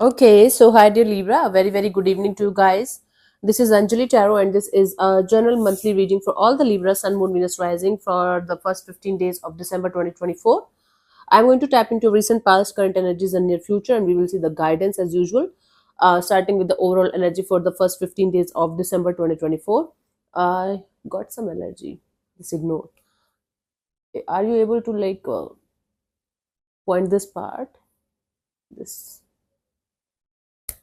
Okay, so hi dear Libra, a very good evening to you guys. This is Anjali Tarot and this is a general monthly reading for all the Libra Sun, Moon, Venus rising for the first 15 days of December 2024. I'm going to tap into recent past, current energies and near future and we will see the guidance as usual, starting with the overall energy for the first 15 days of December 2024. I got some allergy. Just ignore. Are you able to point this part? This.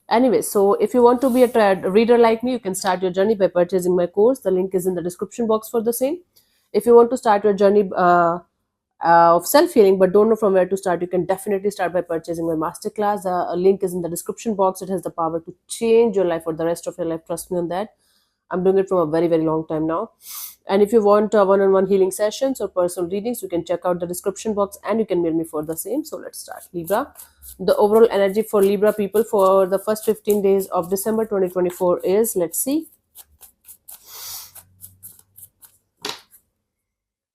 Anyway, so if you want to be a reader like me, you can start your journey by purchasing my course. The link is in the description box for the same. If you want to start your journey of self healing but don't know from where to start, you can definitely start by purchasing my masterclass. A link is in the description box. It has the power to change your life for the rest of your life. Trust me on that. I'm doing it from a very long time now. And if you want one-on-one healing sessions or personal readings, you can check out the description box and you can mail me for the same. So let's start. Libra. The overall energy for Libra people for the first 15 days of December 2024 is, let's see,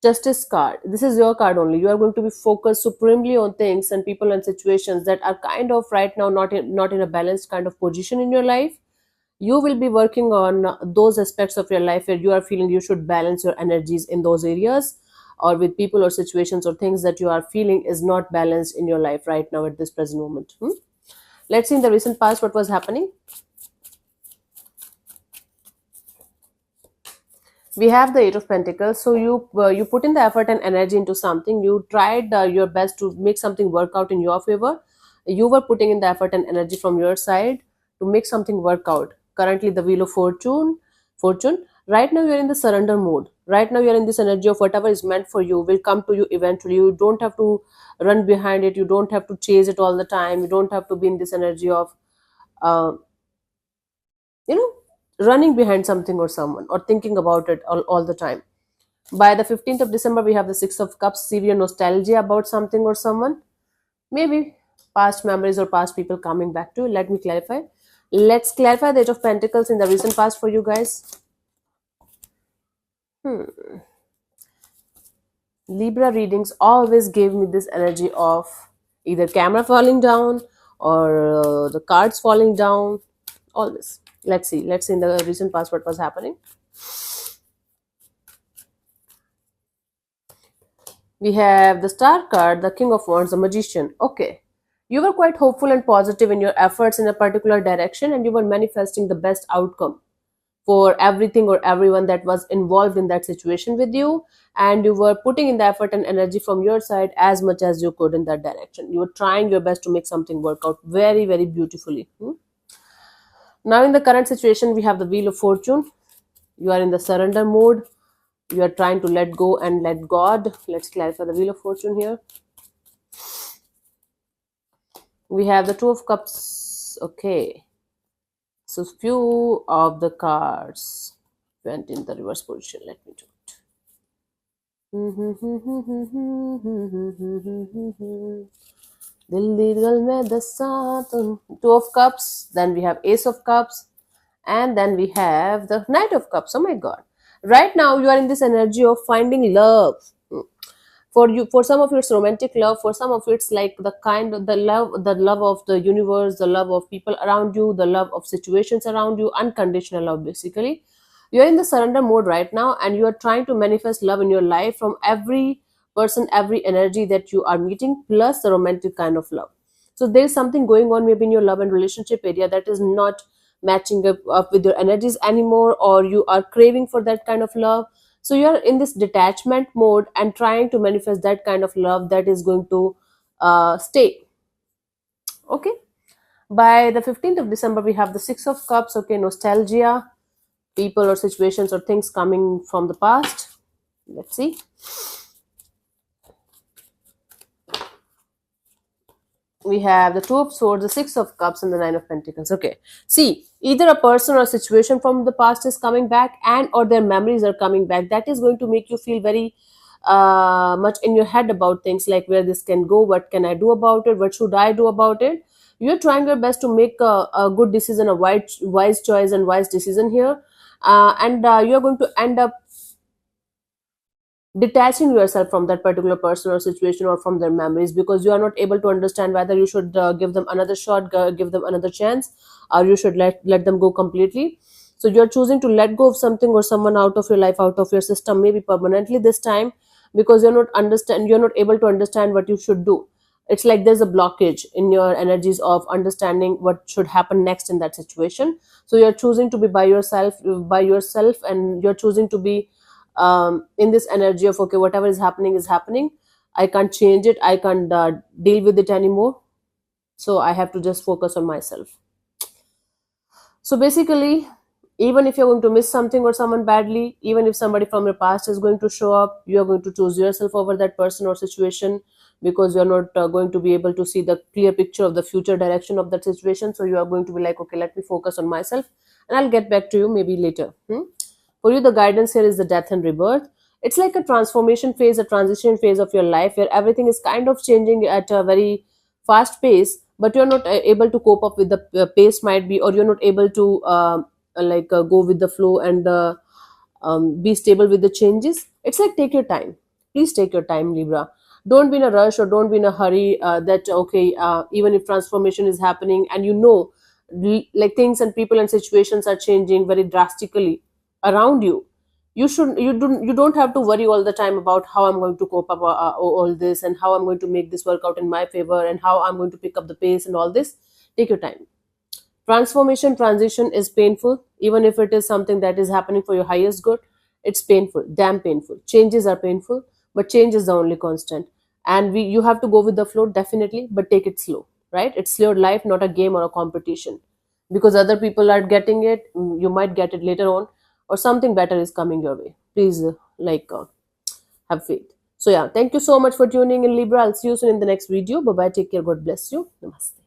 Justice card. This is your card only. You are going to be focused supremely on things and people and situations that are kind of right now not in a balanced kind of position in your life. You will be working on those aspects of your life where you are feeling you should balance your energies in those areas, or with people or situations or things that you are feeling is not balanced in your life right now at this present moment. Let's see in the recent past what was happening. We have the Eight of Pentacles. So you put in the effort and energy into something. You tried your best to make something work out in your favor. You were putting in the effort and energy from your side to make something work out. Currently the Wheel of Fortune. Right now you're in the surrender mode. Right now you're in this energy of whatever is meant for you will come to you eventually. You don't have to run behind it. You don't have to chase it all the time. You don't have to be in this energy of uh, you know running behind something or someone or thinking about it all the time. By the 15th of December, we have the Six of Cups, severe nostalgia about something or someone, maybe past memories or past people coming back to you. Let me clarify. Let's clarify the Eight of Pentacles in the recent past for you guys. Libra readings always gave me this energy of either camera falling down or the cards falling down. Always. Let's see in the recent past what was happening. We have the Star card, the King of Wands, the Magician. Okay. You were quite hopeful and positive in your efforts in a particular direction, and you were manifesting the best outcome for everything or everyone that was involved in that situation with you. And you were putting in the effort and energy from your side as much as you could in that direction. You were trying your best to make something work out very beautifully. Now, in the current situation, we have the Wheel of Fortune. You are in the surrender mode. You are trying to let go and let God. Let's clarify the Wheel of Fortune here. We have the Two of Cups. Okay. So few of the cards went in the reverse position. Let me do it. Dilli dil mein dasatun. Two of Cups. Then we have Ace of Cups. And then we have the Knight of Cups. Oh my God. Right now you are in this energy of finding love. For you, for some of it's romantic love, for some of it's like the kind of the love of the universe, the love of people around you, the love of situations around you, unconditional love basically. You're in the surrender mode right now and you are trying to manifest love in your life from every person, every energy that you are meeting, plus the romantic kind of love. So there's something going on maybe in your love and relationship area that is not matching up with your energies anymore, or you are craving for that kind of love. So you're in this detachment mode and trying to manifest that kind of love that is going to stay. Okay. By the 15th of December, we have the Six of Cups. Okay, nostalgia, people or situations or things coming from the past. Let's see. We have the Two of Swords, the Six of Cups, and the Nine of Pentacles. Okay. See, either a person or situation from the past is coming back, and or their memories are coming back. That is going to make you feel very much in your head about things like where this can go, what can I do about it, what should I do about it. You're trying your best to make a good decision, a wise choice and wise decision here. And you're going to end up detaching yourself from that particular person or situation or from their memories, because you are not able to understand whether you should give them another shot, give them another chance, or you should let them go completely. So you're choosing to let go of something or someone out of your life, out of your system, maybe permanently this time, because you're not able to understand what you should do. It's like there's a blockage in your energies of understanding what should happen next in that situation. So you're choosing to be by yourself, and you're choosing to be in this energy of, okay, whatever is happening. I can't change it, I can't deal with it anymore, so I have to just focus on myself. So basically, even if you're going to miss something or someone badly, even if somebody from your past is going to show up, you're going to choose yourself over that person or situation, because you're not going to be able to see the clear picture of the future direction of that situation. So you are going to be like, okay, let me focus on myself, and I'll get back to you maybe later. For you, the guidance here is the death and rebirth. It's like a transformation phase, a transition phase of your life, where everything is kind of changing at a very fast pace, but you're not able to cope up with the pace, might be, or you're not able to go with the flow and be stable with the changes. It's like, take your time. Please take your time, Libra. Don't be in a rush or don't be in a hurry. That okay, even if transformation is happening, and like things and people and situations are changing very drastically around you, you don't have to worry all the time about how I'm going to cope up all this, and how I'm going to make this work out in my favor, and how I'm going to pick up the pace and all this. Take your time. Transformation, transition is painful, even if it is something that is happening for your highest good. It's painful, damn painful. Changes are painful, but change is the only constant. And you have to go with the flow, definitely, but take it slow, right? It's your life, not a game or a competition. Because other people are getting it, you might get it later on, or something better is coming your way. Please, have faith. So yeah, thank you so much for tuning in, Libra. I'll see you soon in the next video. Bye bye. Take care. God bless you. Namaste.